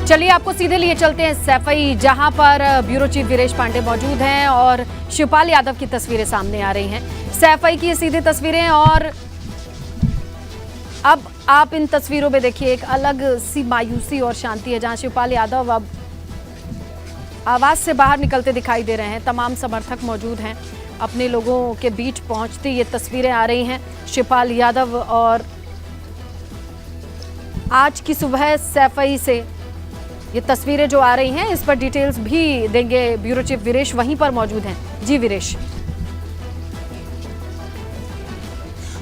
चलिए आपको सीधे लिए चलते हैं सैफई, जहां पर ब्यूरो चीफ वीरेश पांडे मौजूद हैं और शिवपाल यादव की तस्वीरें सामने आ रही हैं। सैफई की सीधी तस्वीरें, और अब आप इन तस्वीरों में देखिए एक अलग सी मायूसी और शांति है, जहां शिवपाल यादव अब आवास से बाहर निकलते दिखाई दे रहे हैं। तमाम समर्थक मौजूद हैं, अपने लोगों के बीच पहुंचती ये तस्वीरें आ रही हैं शिवपाल यादव। और आज की सुबह सैफई से ये तस्वीरें जो आ रही हैं, इस पर डिटेल्स भी देंगे ब्यूरो चीफ वीरेश, वहीं पर मौजूद हैं। जी वीरेश।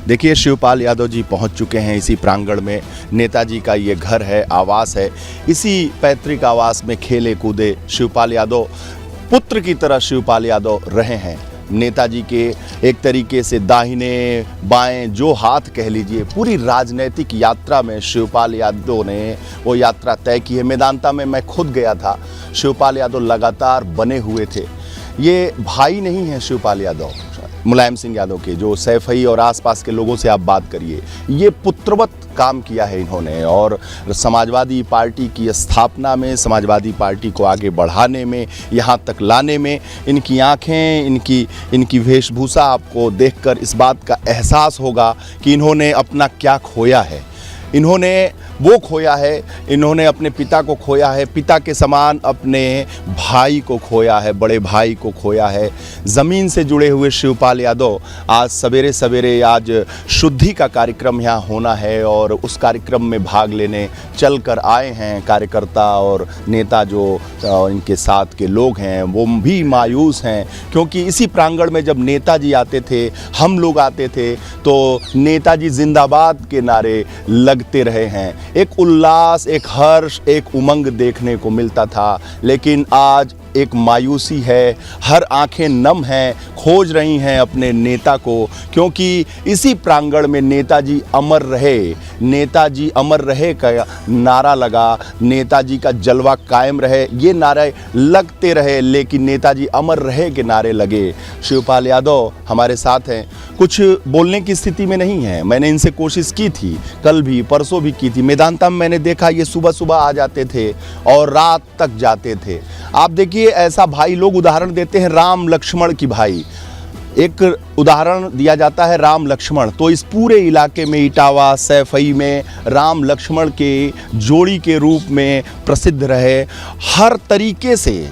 देखिए, शिवपाल यादव जी पहुंच चुके हैं इसी प्रांगण में। नेताजी का ये घर है, आवास है। इसी पैतृक आवास में खेले कूदे शिवपाल यादव, पुत्र की तरह शिवपाल यादव रहे हैं। नेताजी के एक तरीके से दाहिने बाएं जो हाथ कह लीजिए, पूरी राजनीतिक यात्रा में शिवपाल यादव ने वो यात्रा तय की है। मेदांता में मैं खुद गया था, शिवपाल यादव लगातार बने हुए थे। ये भाई नहीं है शिवपाल यादव मुलायम सिंह यादव के, जो सैफई और आसपास के लोगों से आप बात करिए, ये पुत्रवत काम किया है इन्होंने। और समाजवादी पार्टी की स्थापना में, समाजवादी पार्टी को आगे बढ़ाने में, यहाँ तक लाने में इनकी आंखें, इनकी वेशभूषा आपको देखकर इस बात का एहसास होगा कि इन्होंने अपना क्या खोया है। इन्होंने वो खोया है, इन्होंने अपने पिता को खोया है, पिता के समान अपने भाई को खोया है, बड़े भाई को खोया है। ज़मीन से जुड़े हुए शिवपाल यादव आज सवेरे सवेरे आज शुद्धि का कार्यक्रम यहाँ होना है और उस कार्यक्रम में भाग लेने चल कर आए हैं। कार्यकर्ता और नेता जो इनके साथ के लोग हैं वो भी मायूस हैं, क्योंकि इसी प्रांगण में जब नेताजी आते थे, हम लोग आते थे, तो नेताजी जिंदाबाद के नारे लगते रहे हैं। एक उल्लास, एक हर्ष, एक उमंग देखने को मिलता था। लेकिन आज एक मायूसी है, हर आंखें नम हैं, खोज रही हैं अपने नेता को, क्योंकि इसी प्रांगण में नेताजी अमर रहे, नेताजी अमर रहे का नारा लगा, नेताजी का जलवा कायम रहे, ये नारे लगते रहे, लेकिन नेताजी अमर रहे के नारे लगे। शिवपाल यादव हमारे साथ हैं, कुछ बोलने की स्थिति में नहीं है। मैंने इनसे कोशिश की थी, कल भी परसों भी की थी। मेदांता में मैंने देखा ये सुबह सुबह आ जाते थे और रात तक जाते थे। आप देखिए, ऐसा भाई, लोग उदाहरण देते हैं राम लक्ष्मण की, भाई एक उदाहरण दिया जाता है राम लक्ष्मण, तो इस पूरे इलाके में इटावा सैफई में राम लक्ष्मण के जोड़ी के रूप में प्रसिद्ध रहे। हर तरीके से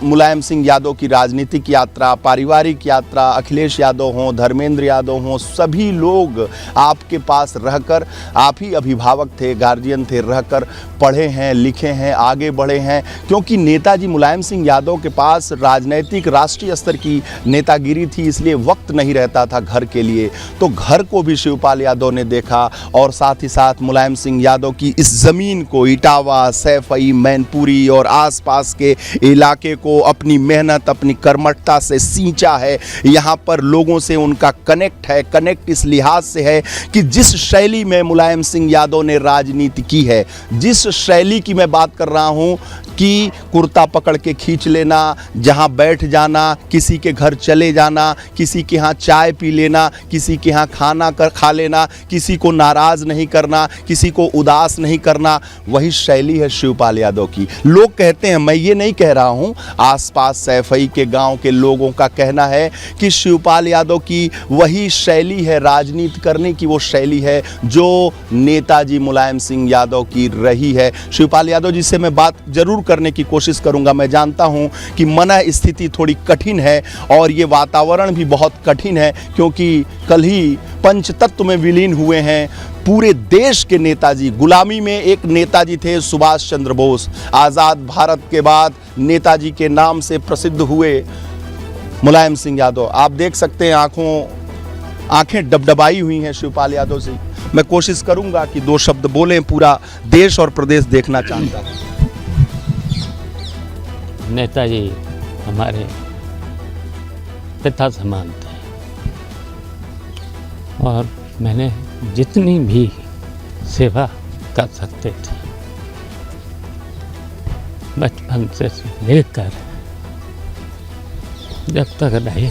मुलायम सिंह यादव की राजनीतिक यात्रा, पारिवारिक यात्रा, अखिलेश यादव हों, धर्मेंद्र यादव हों, सभी लोग आपके पास रहकर, आप ही अभिभावक थे, गार्जियन थे, रहकर पढ़े हैं, लिखे हैं, आगे बढ़े हैं। क्योंकि नेताजी मुलायम सिंह यादव के पास राजनैतिक राष्ट्रीय स्तर की नेतागिरी थी, इसलिए वक्त नहीं रहता था घर के लिए। तो घर को भी शिवपाल यादव ने देखा और साथ ही साथ मुलायम सिंह यादव की इस ज़मीन को, इटावा, सैफई, मैनपुरी और आसपास के इलाके को अपनी मेहनत, अपनी कर्मठता से सींचा है। यहाँ पर लोगों से उनका कनेक्ट है। कनेक्ट इस लिहाज से है कि जिस शैली में मुलायम सिंह यादव ने राजनीति की है, जिस शैली की मैं बात कर रहा हूँ कि कुर्ता पकड़ के खींच लेना, जहाँ बैठ जाना, किसी के घर चले जाना, किसी के यहाँ चाय पी लेना, किसी के यहाँ खाना खा लेना, किसी को नाराज़ नहीं करना, किसी को उदास नहीं करना, वही शैली है शिवपाल यादव की। लोग कहते हैं, मैं ये नहीं कह रहा हूँ, आसपास सैफई के गांव के लोगों का कहना है कि शिवपाल यादव की वही शैली है, राजनीति करने की वो शैली है जो नेताजी मुलायम सिंह यादव की रही है। शिवपाल यादव जी से मैं बात जरूर करने की कोशिश करूंगा। मैं जानता हूं कि मन स्थिति थोड़ी कठिन है और ये वातावरण भी बहुत कठिन है, क्योंकि कल ही पंचतत्व में विलीन हुए हैं पूरे देश के नेताजी। गुलामी में एक नेताजी थे सुभाष चंद्र बोस, आज़ाद भारत के बाद नेताजी के नाम से प्रसिद्ध हुए मुलायम सिंह यादव। आप देख सकते हैं आंखें डबडबाई हुई हैं शिवपाल यादव से। मैं कोशिश करूंगा कि दो शब्द बोलें, पूरा देश और प्रदेश देखना चाहता हूं। नेताजी हमारे पिता समान थे और मैंने जितनी भी सेवा कर सकते थे बचपन से लेकर जब तक रहे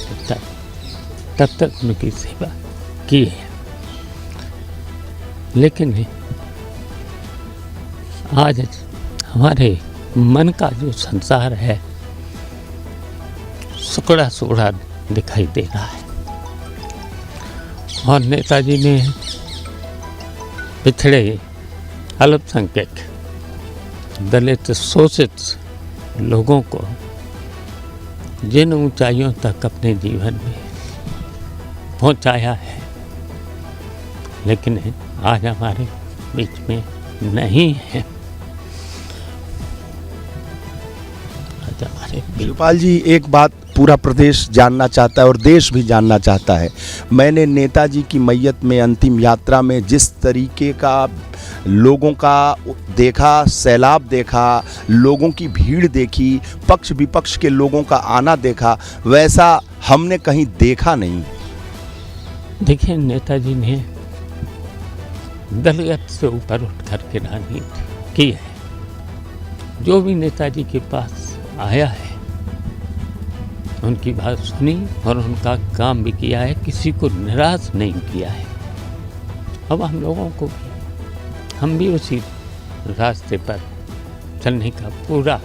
तब तक उनकी सेवा की है। लेकिन आज हमारे मन का जो संसार है सुकड़ा सुकड़ा दिखाई दे रहा है। और नेताजी ने पिछड़े, अल्पसंख्यक, दलित, शोषित लोगों को जिन ऊंचाइयों तक अपने जीवन में पहुंचाया है, लेकिन आज हमारे बीच में नहीं है। आज हमारे बीच शिवपाल जी, एक बात पूरा प्रदेश जानना चाहता है और देश भी जानना चाहता है। मैंने नेताजी की मैयत में अंतिम यात्रा में जिस तरीके का लोगों का देखा, सैलाब देखा, लोगों की भीड़ देखी, पक्ष विपक्ष के लोगों का आना देखा, वैसा हमने कहीं देखा नहीं। देखिए, नेताजी ने दलगत से ऊपर उठ कर के राजनीति की है। जो भी नेताजी के पास आया है उनकी बात सुनी और उनका काम भी किया है, किसी को निराश नहीं किया है। अब हम लोगों को भी, हम भी उसी रास्ते पर चलने का पूरा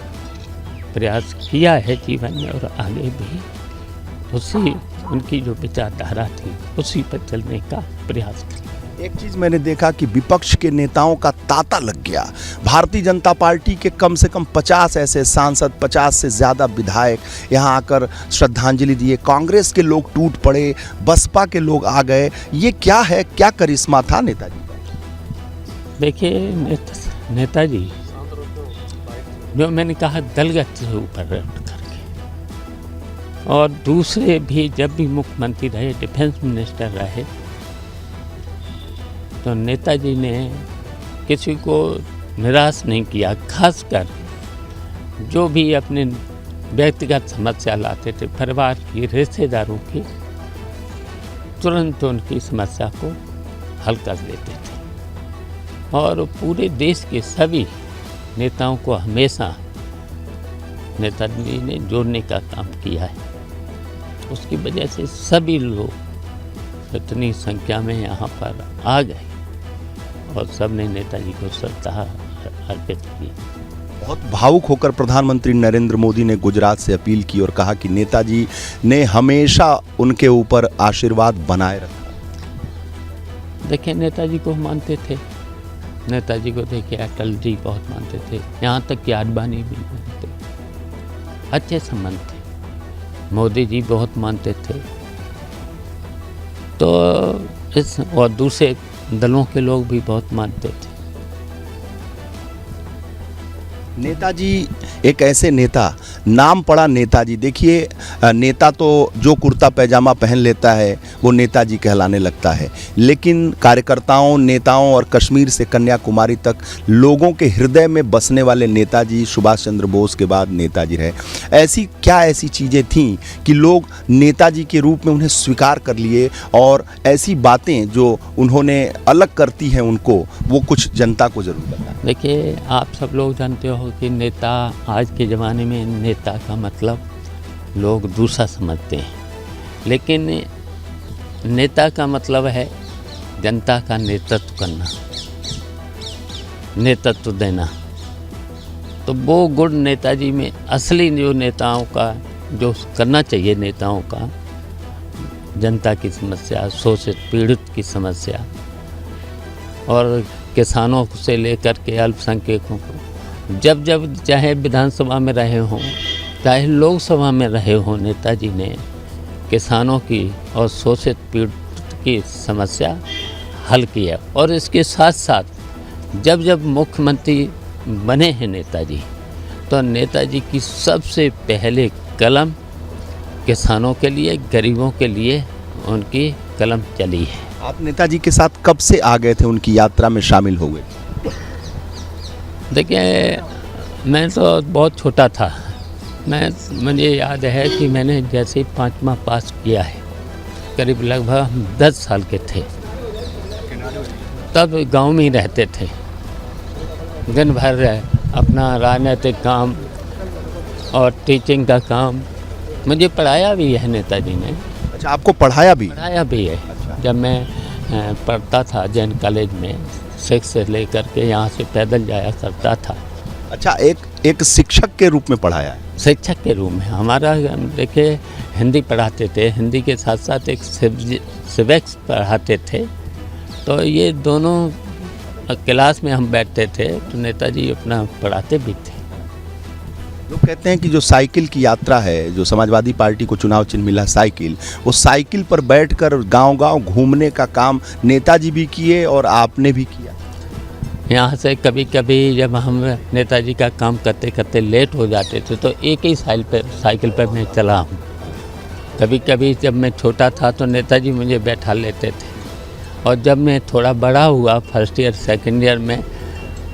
प्रयास किया है जीवन में और आगे भी उसी उनकी जो विचारधारा थी उसी पर चलने का प्रयास किया। एक चीज मैंने देखा कि विपक्ष के नेताओं का तांता लग गया। भारतीय जनता पार्टी के कम से कम 50 ऐसे सांसद, 50 से ज़्यादा विधायक यहाँ आकर श्रद्धांजलि दिए। कांग्रेस के लोग टूट पड़े, बसपा के लोग आ गए। ये क्या है, क्या करिश्मा था नेताजी का? देखिए, नेताजी जो मैंने कहा दलगत से ऊपर उठ करके, और दूसरे भी जब भी मुख्यमंत्री रहे, डिफेंस मिनिस्टर रहे, तो नेताजी ने किसी को निराश नहीं किया। खासकर जो भी अपने व्यक्तिगत समस्या लाते थे, परिवार की, रिश्तेदारों की, तुरंत उनकी समस्या को हल कर देते थे। और पूरे देश के सभी नेताओं को हमेशा नेताजी ने जोड़ने का काम किया है। उसकी वजह से सभी लोग इतनी संख्या में यहाँ पर आ गए और सबने नेताजी को श्रद्धा अर्पित की। बहुत भावुक होकर प्रधानमंत्री नरेंद्र मोदी ने गुजरात से अपील की और कहा कि नेताजी ने हमेशा उनके ऊपर आशीर्वाद बनाए रखा। देखिए, नेताजी को मानते थे, नेताजी को देखिए अटल जी बहुत मानते थे, यहाँ तक कि आडवाणी भी मानते, अच्छे संबंध थे। मोदी जी बहुत मानते थे। तो इस और दूसरे दलों के लोग भी बहुत मानते थे। नेताजी एक ऐसे नेता, नाम पड़ा नेताजी। देखिए, नेता तो जो कुर्ता पैजामा पहन लेता है वो नेताजी कहलाने लगता है, लेकिन कार्यकर्ताओं, नेताओं और कश्मीर से कन्याकुमारी तक लोगों के हृदय में बसने वाले नेताजी सुभाष चंद्र बोस के बाद नेताजी रहे। ऐसी चीज़ें थीं कि लोग नेताजी के रूप में उन्हें स्वीकार कर लिए, और ऐसी बातें जो उन्होंने अलग करती हैं उनको, वो कुछ जनता को ज़रूर बताएं। देखिए, आप सब लोग जानते हो कि नेता, आज के ज़माने में नेता का मतलब लोग दूसरा समझते हैं, लेकिन नेता का मतलब है जनता का नेतृत्व करना, नेतृत्व देना। तो वो गुण नेताजी में असली जो नेताओं का जो करना चाहिए, नेताओं का जनता की समस्या, शोषित पीड़ित की समस्या, और किसानों से लेकर के अल्पसंख्यकों को, जब जब चाहे विधानसभा में रहे हों, चाहे लोकसभा में रहे हों, नेताजी ने किसानों की और शोषित पीड़ित की समस्या हल की है। और इसके साथ साथ जब जब मुख्यमंत्री बने हैं नेताजी, तो नेताजी की सबसे पहले कलम किसानों के लिए, गरीबों के लिए उनकी कलम चली है। आप नेताजी के साथ कब से आ गए थे, उनकी यात्रा में शामिल हो गए? देखिए, मैं तो बहुत छोटा था। मुझे याद है कि मैंने जैसे 5वां पास किया है, करीब लगभग 10 साल के थे, तब गांव में ही रहते थे। दिन भर अपना राजनीतिक काम और टीचिंग का काम, मुझे पढ़ाया भी है नेताजी ने। अच्छा, आपको पढ़ाया भी? पढ़ाया भी है। जब मैं पढ़ता था जैन कॉलेज में, 6 से लेकर के यहाँ से पैदल जाया करता था, अच्छा, एक शिक्षक के रूप में पढ़ाया है। शिक्षक के रूप में हमारा देखिए हिंदी पढ़ाते थे, हिंदी के साथ साथ एक सिविक्स पढ़ाते थे। तो ये दोनों क्लास में हम बैठते थे तो नेताजी अपना पढ़ाते भी थे। लोग कहते हैं कि जो साइकिल की यात्रा है, जो समाजवादी पार्टी को चुनाव चिन्ह मिला साइकिल, वो साइकिल पर बैठकर गांव-गांव घूमने का काम नेताजी भी किए और आपने भी किया। यहाँ से कभी कभी जब हम नेताजी का काम करते करते लेट हो जाते थे तो एक ही साइकिल पर मैं चला हूँ। कभी कभी जब मैं छोटा था तो नेताजी मुझे बैठा लेते थे, और जब मैं थोड़ा बड़ा हुआ फर्स्ट ईयर सेकंड ईयर में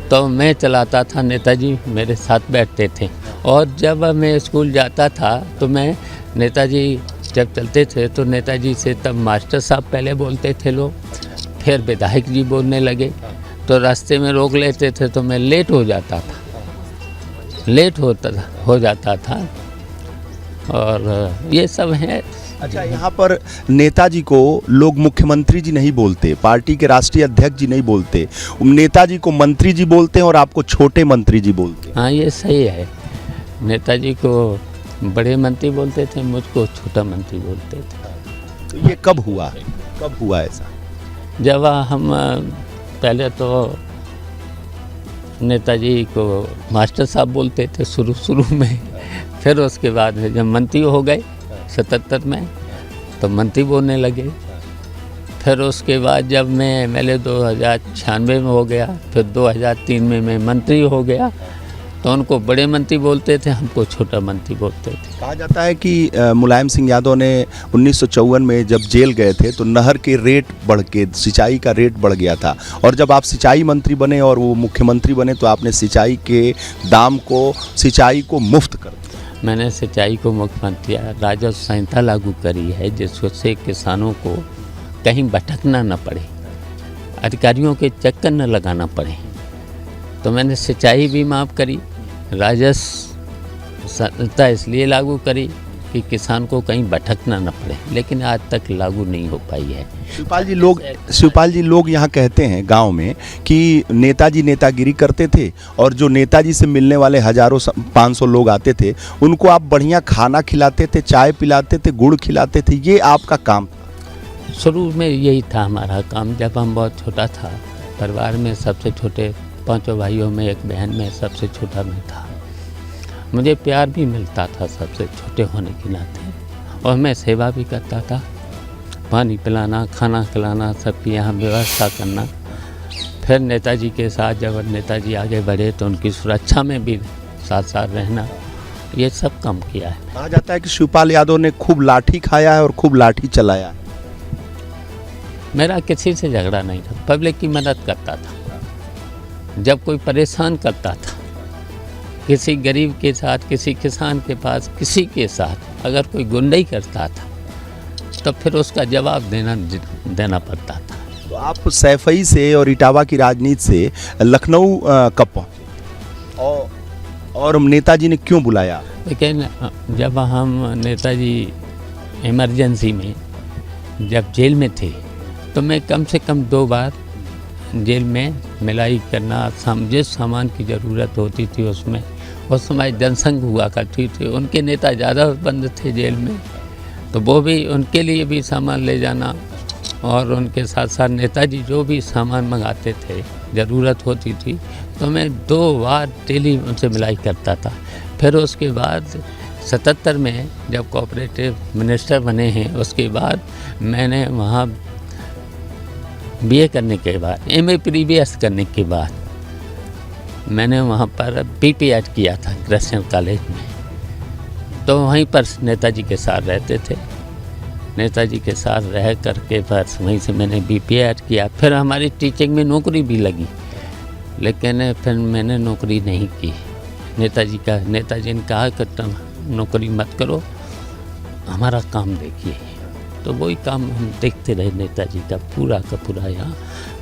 तो मैं चलाता था, नेताजी मेरे साथ बैठते थे। और जब मैं स्कूल जाता था तो मैं नेताजी जब चलते थे तो नेताजी से तब मास्टर साहब पहले बोलते थे लोग, फिर विधायक जी बोलने लगे, तो रास्ते में रोक लेते थे तो मैं लेट हो जाता था। और ये सब है। अच्छा, यहाँ पर नेताजी को लोग मुख्यमंत्री जी नहीं बोलते, पार्टी के राष्ट्रीय अध्यक्ष जी नहीं बोलते, नेताजी को मंत्री जी बोलते हैं और आपको छोटे मंत्री जी बोलते हैं। हाँ, ये सही है। नेताजी को बड़े मंत्री बोलते थे, मुझको छोटा मंत्री बोलते थे। तो ये कब हुआ ऐसा? जब हम पहले तो नेताजी को मास्टर साहब बोलते थे शुरू में, फिर उसके बाद जब मंत्री हो गए 77 में तो मंत्री बोलने लगे। फिर उसके बाद जब मैं MLA 2096 में हो गया, फिर 2003 में मैं मंत्री हो गया, तो उनको बड़े मंत्री बोलते थे, हमको छोटा मंत्री बोलते थे। कहा जाता है कि मुलायम सिंह यादव ने 1954 में जब जेल गए थे तो नहर के रेट बढ़ के सिंचाई का रेट बढ़ गया था, और जब आप सिंचाई मंत्री बने और वो मुख्यमंत्री बने तो आपने सिंचाई को मुफ्त कर दिया। मैंने सिंचाई को मुख्यमंत्री राजस्व संहिता लागू करी है, जिससे किसानों को कहीं भटकना न पड़े, अधिकारियों के चक्कर न लगाना पड़े। तो मैंने सिंचाई भी माफ़ करी, राजस्व संहिता इसलिए लागू करी कि किसान को कहीं भटकना न पड़े, लेकिन आज तक लागू नहीं हो पाई है। शिवपाल जी, लोग यहाँ कहते हैं गांव में कि नेताजी नेतागिरी करते थे, और जो नेताजी से मिलने वाले हजारों 500 लोग आते थे उनको आप बढ़िया खाना खिलाते थे, चाय पिलाते थे, गुड़ खिलाते थे, ये आपका काम था? शुरू में यही था हमारा काम। जब हम बहुत छोटा था, परिवार में सबसे छोटे 5 भाइयों में एक बहन में सबसे छोटा मैं था। मुझे प्यार भी मिलता था सबसे छोटे होने के नाते, और मैं सेवा भी करता था, पानी पिलाना, खाना खिलाना, सबकी यहाँ व्यवस्था करना। फिर नेताजी के साथ जब नेताजी आगे बढ़े तो उनकी सुरक्षा में भी साथ साथ रहना, ये सब काम किया है। कहा जाता है कि शिवपाल यादव ने खूब लाठी खाया है और खूब लाठी चलाया है। मेरा किसी से झगड़ा नहीं था, पब्लिक की मदद करता था। जब कोई परेशान करता था, किसी गरीब के साथ, किसी किसान के पास, किसी के साथ अगर कोई गुंडाई करता था तो फिर उसका जवाब देना पड़ता था। तो आप सैफई से और इटावा की राजनीति से लखनऊ कब पहुँचे, और नेताजी ने क्यों बुलाया? लेकिन जब हम नेताजी इमरजेंसी में जब जेल में थे तो मैं कम से कम 2 बार जेल में मिलाई करना, जिस सामान की ज़रूरत होती थी उसमें, उस समय जनसंघ हुआ करती थी, उनके नेता ज़्यादा बंद थे जेल में, तो वो भी उनके लिए भी सामान ले जाना, और उनके साथ साथ नेताजी जो भी सामान मंगाते थे, ज़रूरत होती थी, तो मैं 2 बार डेली उनसे मिलाई करता था। फिर उसके बाद 77 में जब कोऑपरेटिव मिनिस्टर बने हैं, उसके बाद मैंने वहाँ BA करने के बाद, MA प्रीवियस करने के बाद मैंने वहाँ पर BP ऐड किया था क्रिश्चियन कॉलेज में, तो वहीं पर नेताजी के साथ रहते थे। नेताजी के साथ रह करके फिर वहीं से मैंने BP ऐड किया। फिर हमारी टीचिंग में नौकरी भी लगी, लेकिन फिर मैंने नौकरी नहीं की। नेताजी ने कहा कि तुम नौकरी मत करो, हमारा काम देखिए। तो वही काम हम देखते रहे, नेताजी का पूरा यहाँ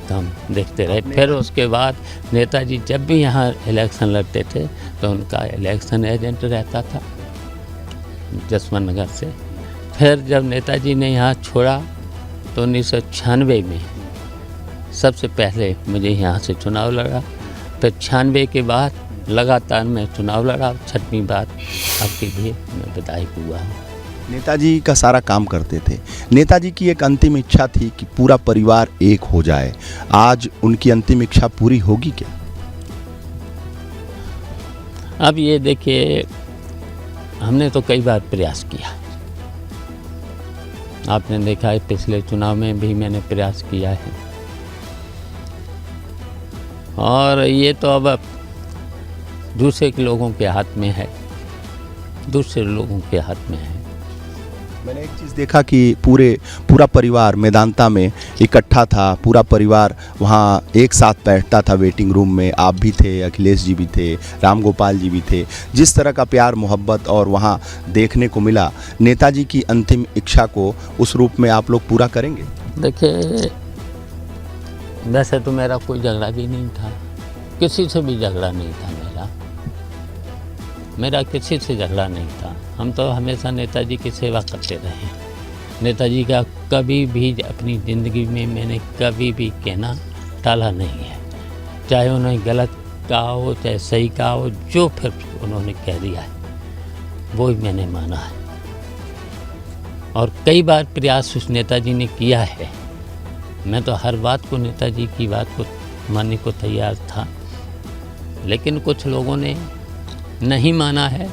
काम देखते रहे। फिर उसके बाद नेताजी जब भी यहाँ इलेक्शन लड़ते थे तो उनका इलेक्शन एजेंट रहता था जसवंत नगर से। फिर जब नेताजी ने यहाँ छोड़ा तो 1996 में सबसे पहले मुझे यहाँ से चुनाव लड़ा। फिर 96 के बाद लगातार मैं चुनाव लड़ा, 6वीं बार अब के लिए मैं विधायक हुआ हूँ। नेताजी का सारा काम करते थे। नेताजी की एक अंतिम इच्छा थी कि पूरा परिवार एक हो जाए। आज उनकी अंतिम इच्छा पूरी होगी क्या? अब ये देखिए, हमने तो कई बार प्रयास किया। आपने देखा है पिछले चुनाव में भी मैंने प्रयास किया है, और ये तो अब दूसरे के लोगों के हाथ में है, दूसरे लोगों के हाथ में है। मैंने एक चीज़ देखा कि पूरा परिवार मैदानता में इकट्ठा था, पूरा परिवार वहाँ एक साथ बैठता था वेटिंग रूम में। आप भी थे, अखिलेश जी भी थे, राम गोपाल जी भी थे। जिस तरह का प्यार मोहब्बत और वहाँ देखने को मिला, नेताजी की अंतिम इच्छा को उस रूप में आप लोग पूरा करेंगे? देखिए, वैसे तो मेरा कोई झगड़ा भी नहीं था, किसी से भी झगड़ा नहीं था। मेरा किसी से झगड़ा नहीं था। हम तो हमेशा नेताजी की सेवा करते रहे। नेताजी का कभी भी अपनी ज़िंदगी में मैंने कभी भी कहना टाला नहीं है, चाहे उन्हें गलत कहा हो चाहे सही कहा हो, जो फिर उन्होंने कह दिया है वो ही मैंने माना है। और कई बार प्रयास उस नेताजी ने किया है। मैं तो हर बात को, नेताजी की बात को मानने को तैयार था, लेकिन कुछ लोगों ने नहीं माना है।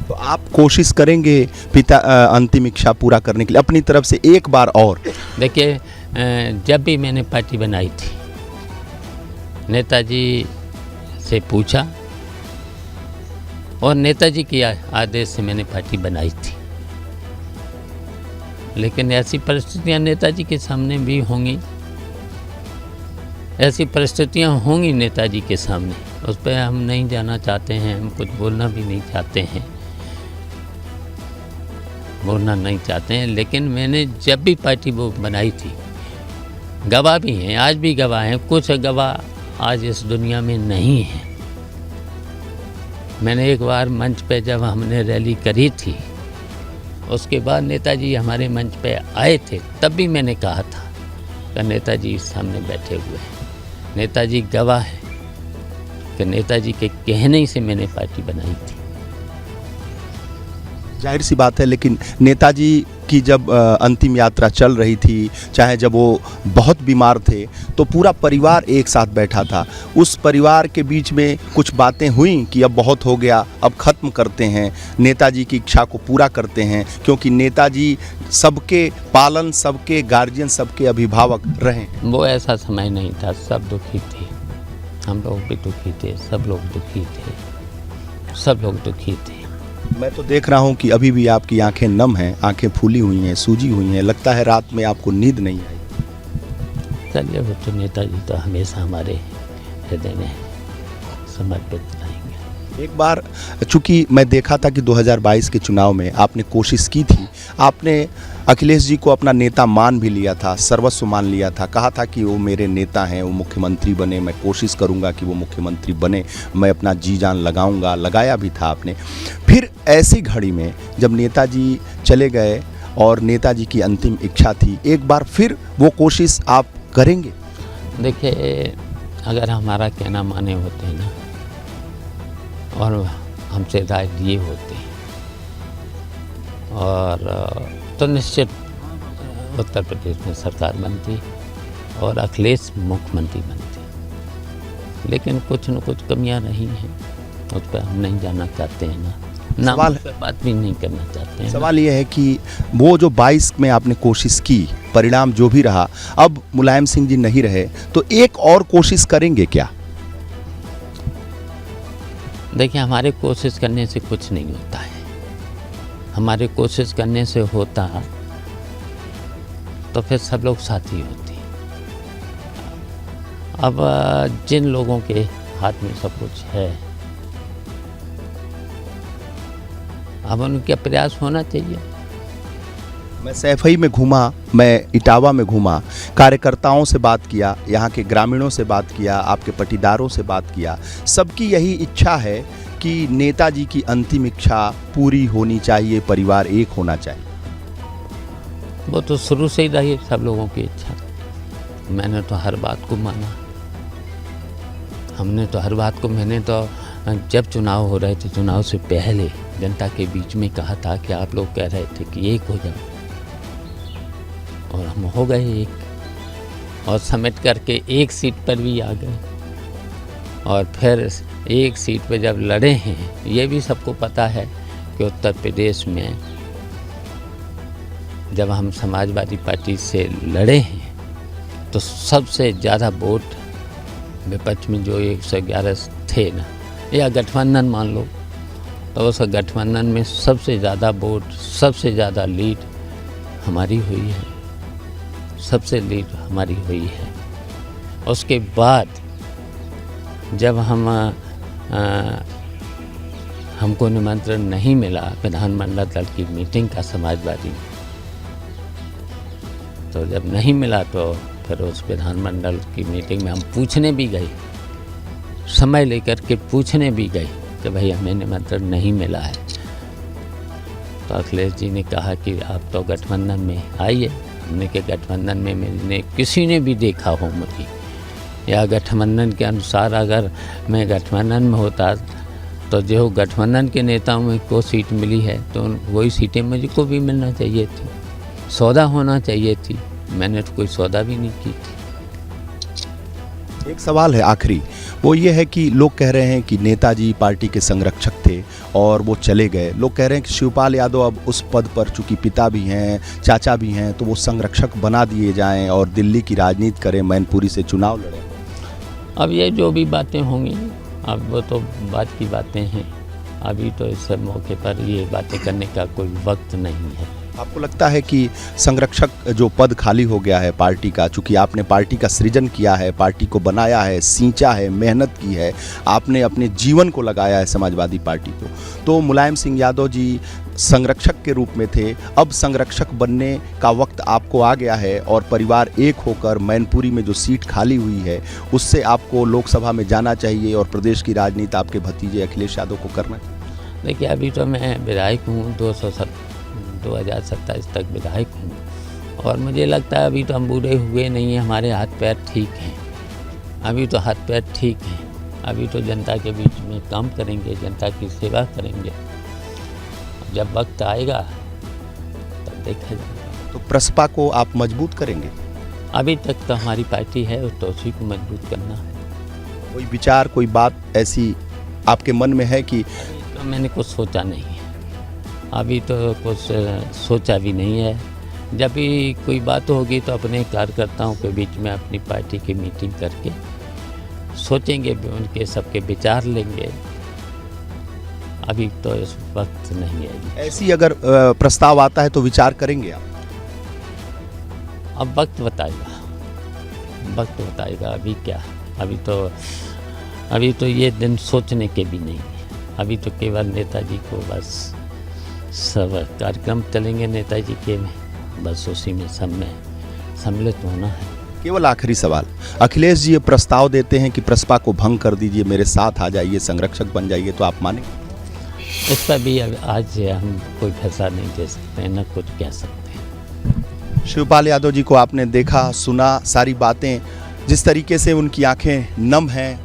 तो आप कोशिश करेंगे पिता अंतिम इच्छा पूरा करने के लिए अपनी तरफ से एक बार और? देखिए, जब भी मैंने पार्टी बनाई थी, नेताजी से पूछा और नेताजी के आदेश से मैंने पार्टी बनाई थी। लेकिन ऐसी परिस्थितियां नेताजी के सामने भी होंगी, ऐसी परिस्थितियां होंगी नेताजी के सामने, उस पर हम नहीं जाना चाहते हैं, हम कुछ बोलना भी नहीं चाहते हैं, बोलना नहीं चाहते हैं। लेकिन मैंने जब भी पार्टी वो बनाई थी, गवाह भी हैं, आज भी गवाह हैं, कुछ गवाह आज इस दुनिया में नहीं हैं। मैंने एक बार मंच पे जब हमने रैली करी थी, उसके बाद नेताजी हमारे मंच पे आए थे, तब भी मैंने कहा था कि नेताजी सामने बैठे हुए हैं। नेताजी गवाह है कि नेताजी के कहने से मैंने पार्टी बनाई थी। जाहिर सी बात है, लेकिन नेताजी की जब अंतिम यात्रा चल रही थी, चाहे जब वो बहुत बीमार थे, तो पूरा परिवार एक साथ बैठा था। उस परिवार के बीच में कुछ बातें हुई कि अब बहुत हो गया, अब ख़त्म करते हैं, नेताजी की इच्छा को पूरा करते हैं, क्योंकि नेताजी सबके पालन, सबके गार्जियन, सबके अभिभावक रहे। वो ऐसा समय नहीं था, सब दुखी थे, हम लोग भी दुखी थे, सब लोग दुखी थे, सब लोग दुखी थे। मैं तो देख रहा हूँ कि अभी भी आपकी आंखें नम हैं, आंखें फूली हुई हैं, सूजी हुई हैं, लगता है रात में आपको नींद नहीं आई। चलिए, वो तो नेताजी तो हमेशा हमारे हृदय में समर्पित रहेंगे। एक बार चूंकि मैं देखा था कि 2022 के चुनाव में आपने कोशिश की थी, आपने अखिलेश जी को अपना नेता मान भी लिया था, सर्वस्व मान लिया था, कहा था कि वो मेरे नेता हैं, वो मुख्यमंत्री बने, मैं कोशिश करूंगा कि वो मुख्यमंत्री बने, मैं अपना जी जान लगाऊंगा, लगाया भी था आपने। फिर ऐसी घड़ी में जब नेताजी चले गए और नेताजी की अंतिम इच्छा थी, एक बार फिर वो कोशिश आप करेंगे? देखिए, अगर हमारा कहना माने होते ना और हमसे राय लिए होते और तो निश्चित उत्तर प्रदेश में सरकार बनती और अखिलेश मुख्यमंत्री बनते। लेकिन कुछ न कुछ कमियां रही हैं, उस पर हम नहीं जाना चाहते हैं ना सवाल उस पर बात भी नहीं करना चाहते हैं। सवाल ये है कि वो जो 22 में आपने कोशिश की, परिणाम जो भी रहा, अब मुलायम सिंह जी नहीं रहे, तो एक और कोशिश करेंगे क्या? देखिए, हमारे कोशिश करने से कुछ नहीं होता है। हमारे कोशिश करने से होता तो फिर सब लोग साथी होते। अब जिन लोगों के हाथ में सब कुछ है, अब उनका प्रयास होना चाहिए। मैं सैफई में घूमा, मैं इटावा में घूमा, कार्यकर्ताओं से बात किया, यहाँ के ग्रामीणों से बात किया, आपके पटीदारों से बात किया, सबकी यही इच्छा है कि नेताजी की अंतिम इच्छा पूरी होनी चाहिए, परिवार एक होना चाहिए। वो तो शुरू से ही रही सब लोगों की इच्छा। मैंने तो हर बात को माना, हमने तो हर बात को, मैंने तो जब चुनाव हो रहे थे, चुनाव से पहले जनता के बीच में कहा था कि आप लोग कह रहे थे कि एक हो जाओ, और हम हो गए एक, और समेट करके एक सीट पर भी आ गए। और फिर एक सीट पे जब लड़े हैं, ये भी सबको पता है कि उत्तर प्रदेश में जब हम समाजवादी पार्टी से लड़े हैं तो सबसे ज़्यादा वोट विपक्ष में जो 111 थे ना, या गठबंधन मान लो, तो उस गठबंधन में सबसे ज़्यादा वोट, सबसे ज़्यादा लीड हमारी हुई है, सबसे लीड हमारी हुई है। उसके बाद जब हमको निमंत्रण नहीं मिला विधानमंडल दल की मीटिंग का समाजवादी, तो जब नहीं मिला तो फिर उस विधानमंडल की मीटिंग में हम पूछने भी गए, समय लेकर के पूछने भी गए कि भाई हमें निमंत्रण नहीं मिला है। तो अखिलेश जी ने कहा कि आप तो गठबंधन में आइए। हमने के गठबंधन में मैंने किसी ने भी देखा हो मुझे, या गठबंधन के अनुसार अगर मैं गठबंधन में होता तो जो गठबंधन के नेताओं में को सीट मिली है तो वही सीटें मुझको भी मिलना चाहिए थी, सौदा होना चाहिए थी। मैंने तो कोई सौदा भी नहीं की थी। एक सवाल है आखिरी, वो ये है कि लोग कह रहे हैं कि नेताजी पार्टी के संरक्षक थे और वो चले गए। लोग कह रहे हैं कि शिवपाल यादव अब उस पद पर, चूंकि पिता भी हैं, चाचा भी हैं, तो वो संरक्षक बना दिए जाएं और दिल्ली की राजनीति करें, मैनपुरी से चुनाव लड़ें। अब ये जो भी बातें होंगी, अब वो तो बात की बातें हैं। अभी तो इस मौके पर ये बातें करने का कोई वक्त नहीं है। आपको लगता है कि संरक्षक जो पद खाली हो गया है पार्टी का, चूंकि आपने पार्टी का सृजन किया है, पार्टी को बनाया है, सींचा है, मेहनत की है, आपने अपने जीवन को लगाया है समाजवादी पार्टी को, तो मुलायम सिंह यादव जी संरक्षक के रूप में थे, अब संरक्षक बनने का वक्त आपको आ गया है और परिवार एक होकर मैनपुरी में जो सीट खाली हुई है उससे आपको लोकसभा में जाना चाहिए और प्रदेश की राजनीति आपके भतीजे अखिलेश यादव को करना चाहिए। देखिए, अभी तो मैं विधायक हूँ, 2027 तक विधायक हूँ, और मुझे लगता है अभी तो हम बूढ़े हुए नहीं हैं, हमारे हाथ पैर ठीक हैं, अभी तो हाथ पैर ठीक हैं। अभी तो जनता के बीच में काम करेंगे, जनता की सेवा करेंगे। जब वक्त आएगा तब देखा जाएगा। तो प्रसपा को आप मजबूत करेंगे? अभी तक तो हमारी पार्टी है, तो उसी को मजबूत करना है। कोई विचार, कोई बात ऐसी आपके मन में है कि? तो मैंने कुछ सोचा नहीं है, अभी तो कुछ सोचा भी नहीं है। जब भी कोई बात होगी तो अपने कार्यकर्ताओं के बीच में अपनी पार्टी की मीटिंग करके सोचेंगे, उनके सबके विचार लेंगे। अभी तो इस वक्त नहीं है। ऐसी अगर प्रस्ताव आता है तो विचार करेंगे आप? अब वक्त बताएगा, वक्त बताएगा। अभी क्या, अभी तो ये दिन सोचने के भी नहीं है। अभी तो केवल नेताजी को बस सब कार्यक्रम चलेंगे नेताजी के में, बस उसी में सब में सम्मिलित होना है। केवल आखिरी सवाल, अखिलेश जी ये प्रस्ताव देते हैं कि प्रसपा को भंग कर दीजिए, मेरे साथ आ जाइए, संरक्षक बन जाइए, तो आप मानेंगे? इस पर भी आज हम कोई फैसला नहीं दे सकते हैं, न कुछ कह सकते हैं। शिवपाल यादव जी को आपने देखा, सुना, सारी बातें, जिस तरीके से उनकी आंखें नम हैं,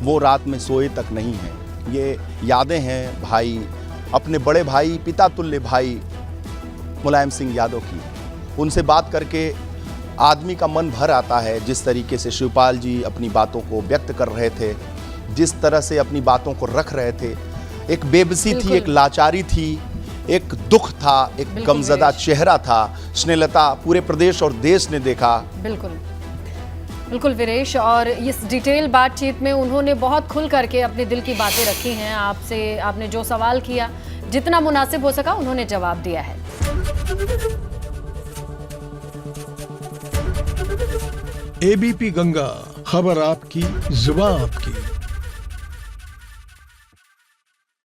वो रात में सोए तक नहीं हैं। ये यादें हैं भाई, अपने बड़े भाई, पिता तुल्य भाई मुलायम सिंह यादव की। उनसे बात करके आदमी का मन भर आता है। जिस तरीके से शिवपाल जी अपनी बातों को व्यक्त कर रहे थे, जिस तरह से अपनी बातों को रख रहे थे, एक बेबसी थी, एक लाचारी थी, एक दुख था, एक गमज़दा चेहरा था। स्नेहलता पूरे प्रदेश और देश ने देखा। बिल्कुल बिल्कुल वीरेश, और इस डिटेल बातचीत में उन्होंने बहुत खुल करके अपने दिल की बातें रखी हैं। आपसे आपने जो सवाल किया, जितना मुनासिब हो सका उन्होंने जवाब दिया है। एबीपी गंगा, खबर आपकी, जुबान आपकी।